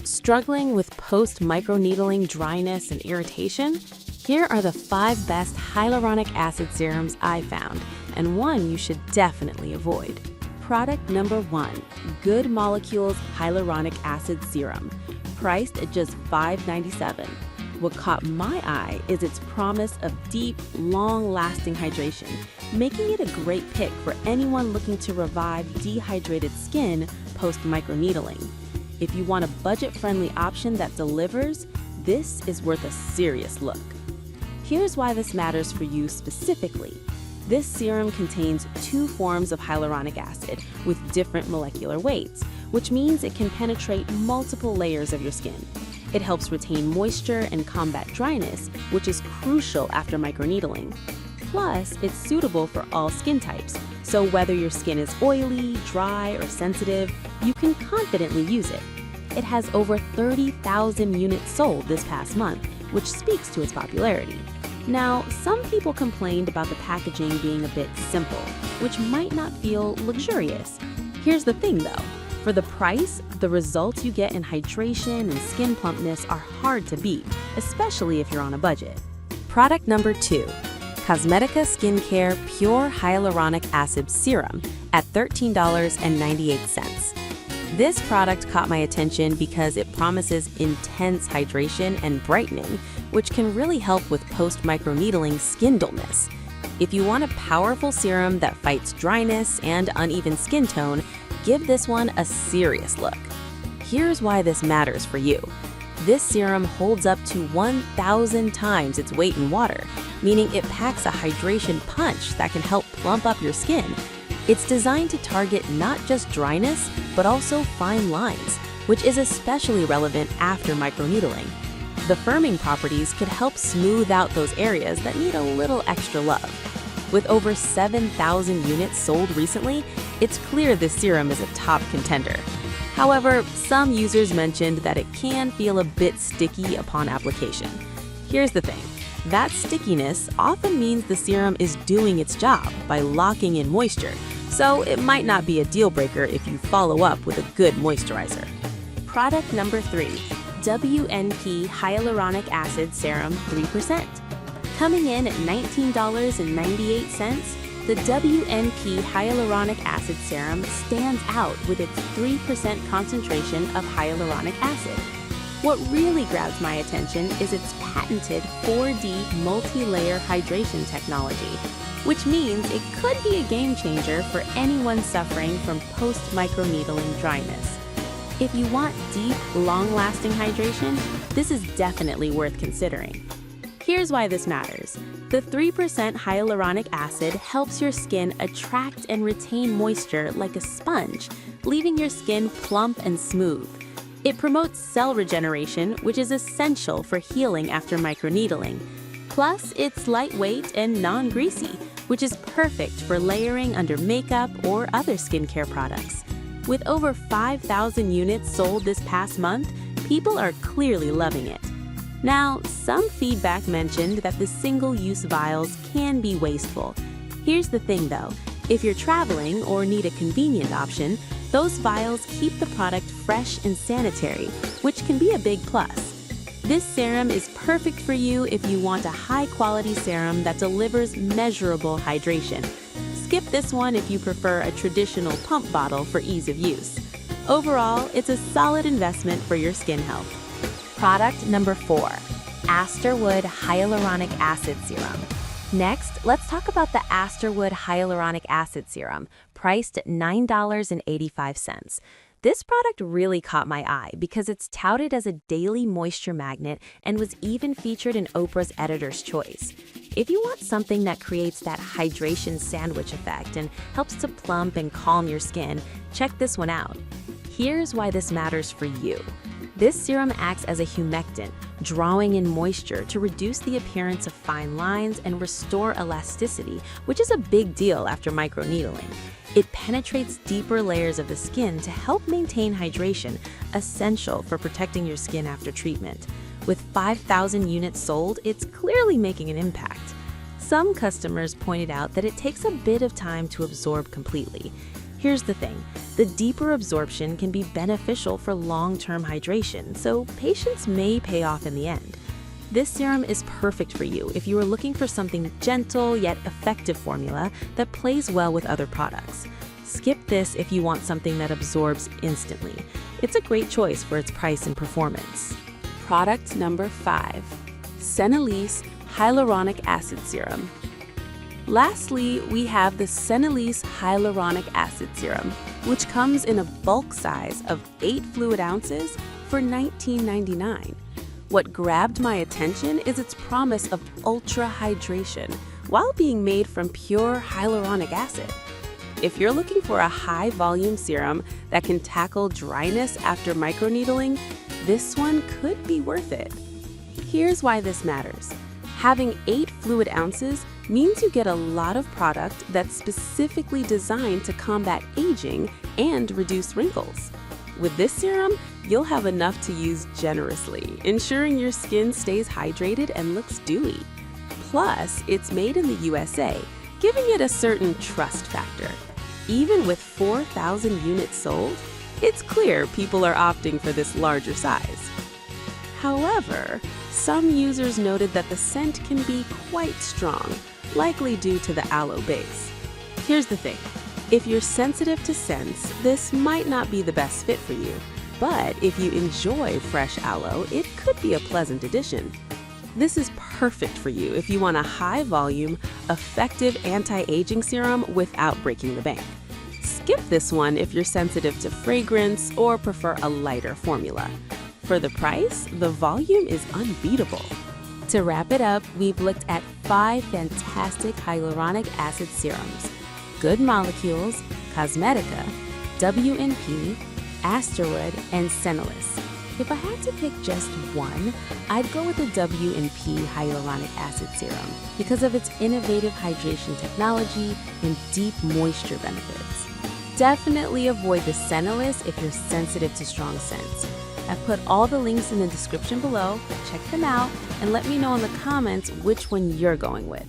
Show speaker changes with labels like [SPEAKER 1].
[SPEAKER 1] Struggling with post-microneedling dryness and irritation? Here are the 5 best hyaluronic acid serums I found, and one you should definitely avoid. Product number 1, Good Molecules Hyaluronic Acid Serum, priced at just $5.97. What caught my eye is its promise of deep, long-lasting hydration, making it a great pick for anyone looking to revive dehydrated skin post-microneedling. If you want a budget-friendly option that delivers, this is worth a serious look. Here's why this matters for you specifically. This serum contains 2 forms of hyaluronic acid with different molecular weights, which means it can penetrate multiple layers of your skin. It helps retain moisture and combat dryness, which is crucial after microneedling. Plus, it's suitable for all skin types, so whether your skin is oily, dry, or sensitive, you can confidently use it. It has over 30,000 units sold this past month, which speaks to its popularity. Now, some people complained about the packaging being a bit simple, which might not feel luxurious. Here's the thing though, for the price, the results you get in hydration and skin plumpness are hard to beat, especially if you're on a budget. Product number 2, Cosmetica Skincare Pure Hyaluronic Acid Serum at $13.98. This product caught my attention because it promises intense hydration and brightening, which can really help with post-microneedling skin dullness. If you want a powerful serum that fights dryness and uneven skin tone, give this one a serious look. Here's why this matters for you. This serum holds up to 1,000 times its weight in water, meaning it packs a hydration punch that can help plump up your skin. It's designed to target not just dryness, but also fine lines, which is especially relevant after microneedling. The firming properties could help smooth out those areas that need a little extra love. With over 7,000 units sold recently, it's clear this serum is a top contender. However, some users mentioned that it can feel a bit sticky upon application. Here's the thing. That stickiness often means the serum is doing its job by locking in moisture, so it might not be a deal breaker if you follow up with a good moisturizer. Product number 3, WNP Hyaluronic Acid Serum 3%. Coming in at $19.98, the WNP Hyaluronic Acid Serum stands out with its 3% concentration of hyaluronic acid. What really grabs my attention is its patented 4D multi-layer hydration technology, which means it could be a game changer for anyone suffering from post-microneedling dryness. If you want deep, long-lasting hydration, this is definitely worth considering. Here's why this matters. The 3% hyaluronic acid helps your skin attract and retain moisture like a sponge, leaving your skin plump and smooth. It promotes cell regeneration, which is essential for healing after microneedling. Plus, it's lightweight and non-greasy, which is perfect for layering under makeup or other skincare products. With over 5,000 units sold this past month, people are clearly loving it. Now, some feedback mentioned that the single-use vials can be wasteful. Here's the thing though, if you're traveling or need a convenient option, those vials keep the product fresh and sanitary, which can be a big plus. This serum is perfect for you if you want a high-quality serum that delivers measurable hydration. Skip this one if you prefer a traditional pump bottle for ease of use. Overall, it's a solid investment for your skin health. Product number 4, Asterwood Hyaluronic Acid Serum. Next, let's talk about the Asterwood Hyaluronic Acid Serum, priced at $9.85. This product really caught my eye because it's touted as a daily moisture magnet and was even featured in Oprah's Editor's Choice. If you want something that creates that hydration sandwich effect and helps to plump and calm your skin, check this one out. Here's why this matters for you. This serum acts as a humectant, drawing in moisture to reduce the appearance of fine lines and restore elasticity, which is a big deal after microneedling. It penetrates deeper layers of the skin to help maintain hydration, essential for protecting your skin after treatment. With 5,000 units sold, it's clearly making an impact. Some customers pointed out that it takes a bit of time to absorb completely. Here's the thing. The deeper absorption can be beneficial for long-term hydration, so patience may pay off in the end. This serum is perfect for you if you are looking for something gentle yet effective formula that plays well with other products. Skip this if you want something that absorbs instantly. It's a great choice for its price and performance. Product number 5. Senilise Hyaluronic Acid Serum. Lastly, we have the Senilise Hyaluronic Acid Serum, which comes in a bulk size of 8 fluid ounces for $19.99. What grabbed my attention is its promise of ultra hydration while being made from pure hyaluronic acid. If you're looking for a high-volume serum that can tackle dryness after microneedling, this one could be worth it. Here's why this matters. Having 8 fluid ounces means you get a lot of product that's specifically designed to combat aging and reduce wrinkles. With this serum, you'll have enough to use generously, ensuring your skin stays hydrated and looks dewy. Plus, it's made in the USA, giving it a certain trust factor. Even with 4,000 units sold, it's clear people are opting for this larger size. However, some users noted that the scent can be quite strong, likely due to the aloe base. Here's the thing. If you're sensitive to scents, this might not be the best fit for you. But if you enjoy fresh aloe, it could be a pleasant addition. This is perfect for you if you want a high-volume, effective anti-aging serum without breaking the bank. Skip this one if you're sensitive to fragrance or prefer a lighter formula. For the price, the volume is unbeatable. To wrap it up, we've looked at 5 fantastic hyaluronic acid serums: Good Molecules, Cosmetica, WNP, Asterwood, and Senilise. If I had to pick just one, I'd go with the WNP Hyaluronic Acid Serum because of its innovative hydration technology and deep moisture benefits. Definitely avoid the Senilise if you're sensitive to strong scents. I've put all the links in the description below. Check them out and let me know in the comments which one you're going with.